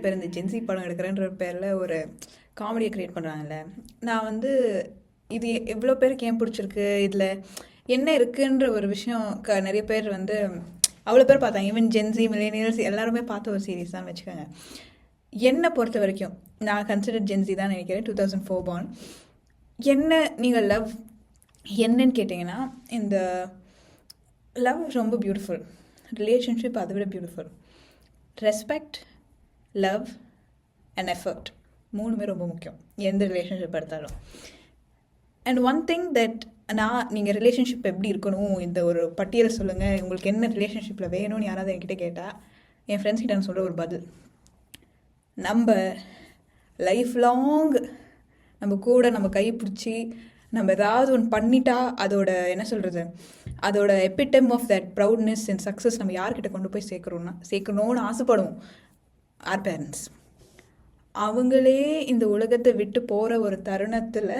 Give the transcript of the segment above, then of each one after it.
பேர் இந்த ஜென்சி படம் எடுக்கிறேன்ற பேரில் ஒரு காமெடியை க்ரியேட் பண்ணுறாங்கல்ல. நான் இது எவ்வளோ பேருக்கு ஏன் பிடிச்சிருக்கு, இதில் என்ன இருக்குன்ற ஒரு விஷயம் நிறைய பேர் அவ்வளோ பேர் பார்த்தாங்க. ஈவன் ஜென்சி மில்லேனியல்ஸ் எல்லாருமே பார்த்த ஒரு சீரீஸ் தான் வச்சுக்கோங்க. என்னை பொறுத்த வரைக்கும் நான் கன்சிடர் ஜென்சி தான் நினைக்கிறேன், 2004 born. என்ன நீங்கள் லவ் என்னன்னு கேட்டிங்கன்னா, இந்த லவ் ரொம்ப பியூட்டிஃபுல், ரிலேஷன்ஷிப் அதை விட beautiful. Respect, love and effort மூணுமே ரொம்ப முக்கியம் எந்த ரிலேஷன்ஷிப் எடுத்தாலும். அண்ட் ஒன் திங் தட் நீங்கள் ரிலேஷன்ஷிப் எப்படி இருக்கணும், இந்த ஒரு பட்டியல் சொல்லுங்கள், உங்களுக்கு என்ன ரிலேஷன்ஷிப்பில் வேணும்னு யாராவது என்கிட்ட கேட்டால் என் ஃப்ரெண்ட்ஸ் கிட்ட நான் சொல்கிற ஒரு பதில், நம்ம லைஃப் லாங் நம்ம கூட நம்ம கை பிடிச்சி நம்ம ஏதாவது ஒன்று பண்ணிட்டா அதோட என்ன சொல்கிறது, அதோட epitome of that proudness and success நம்ம யார்கிட்ட கொண்டு போய் சேர்க்கணும்னு ஆசைப்படுவோம். Our parents. அவங்களே இந்த உலகத்தை விட்டு போகிற ஒரு தருணத்தில்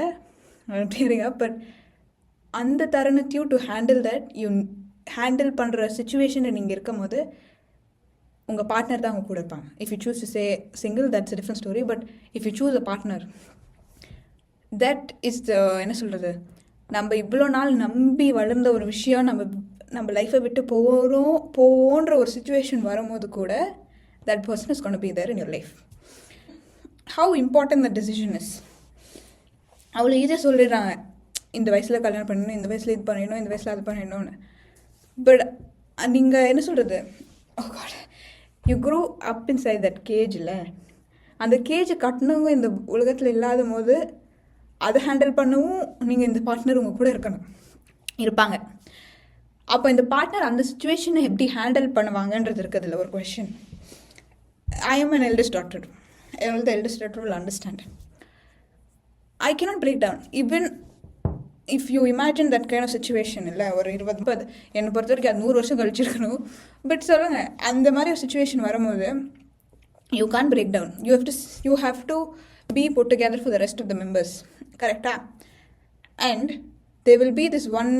பட் அந்த தருணத்தையும் டு ஹேண்டில் தட் ஹேண்டில் பண்ணுற சுச்சுவேஷனில் நீங்கள் இருக்கும் போது உங்கள் பார்ட்னர் தான் அவங்க கூட இருப்பாங்க. If you choose to say single, that's a different story. But if you choose a partner, that is the என்ன சொல்கிறது, நம்ம இவ்வளோ நாள் நம்பி வளர்ந்த ஒரு விஷயம் நம்ம லைஃப்பை விட்டு போன்ற ஒரு சுச்சுவேஷன் வரும்போது கூட that person is gonna be there in your life. How important the decision is. அவ்வளோ ஈஸியாக சொல்லிடுறாங்க, இந்த வயசில் கல்யாணம் பண்ணணும், இந்த வயசில் இது பண்ணிடணும், இந்த வயசில் அது பண்ணிடணும்னு. பட் நீங்கள் என்ன சொல்கிறது, you grow up inside that cage. இல்லை, அந்த கேஜை கட்டினவங்க இந்த உலகத்தில் இல்லாத போது அதை ஹேண்டில் பண்ணவும் நீங்கள் இந்த பார்ட்னர் உங்கள் கூட இருப்பாங்க. அப்போ இந்த பார்ட்னர் அந்த சுச்சுவேஷனை எப்படி ஹேண்டில் பண்ணுவாங்கன்றது இருக்கிறதுல ஒரு question. I am an eldest daughter. The eldest daughter will understand. I cannot break down. Even if you imagine that kind of situation, இல்லை ஒரு 20 என்னை பொறுத்த வரைக்கும் அது 100 வருஷம் கழிச்சிருக்கணும். பட் சொல்லுங்கள், அந்த மாதிரி ஒரு சுச்சுவேஷன் வரும்போது you can't break down. You have to be put together for the rest of the members. கரெக்டா? And there will be this one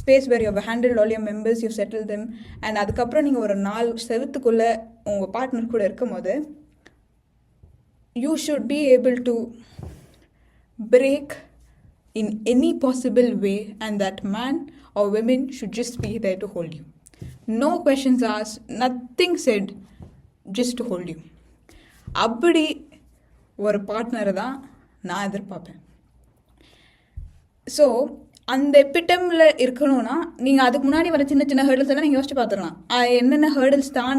space where you have handled all your members, you've settled them, and அதுக்கப்புறம் நீங்கள் ஒரு 4 செவத்துக்குள்ளே உங்கள் partner கூட இருக்கும் போது you should be able to break in any possible way, and that man or women should just be there to hold you. No questions asked, nothing said, just to hold you. அப்படி ஒரு பார்ட்னரை தான் நான் எதிர்பார்ப்பேன். So அந்த எபிட்டமில் இருக்கணும்னா நீங்கள் அதுக்கு முன்னாடி வர சின்ன சின்ன ஹேர்டில்ஸ் எல்லாம் நீங்கள் யோசிச்சு பார்த்துடலாம். என்னென்ன ஹேர்டில்ஸ் தான்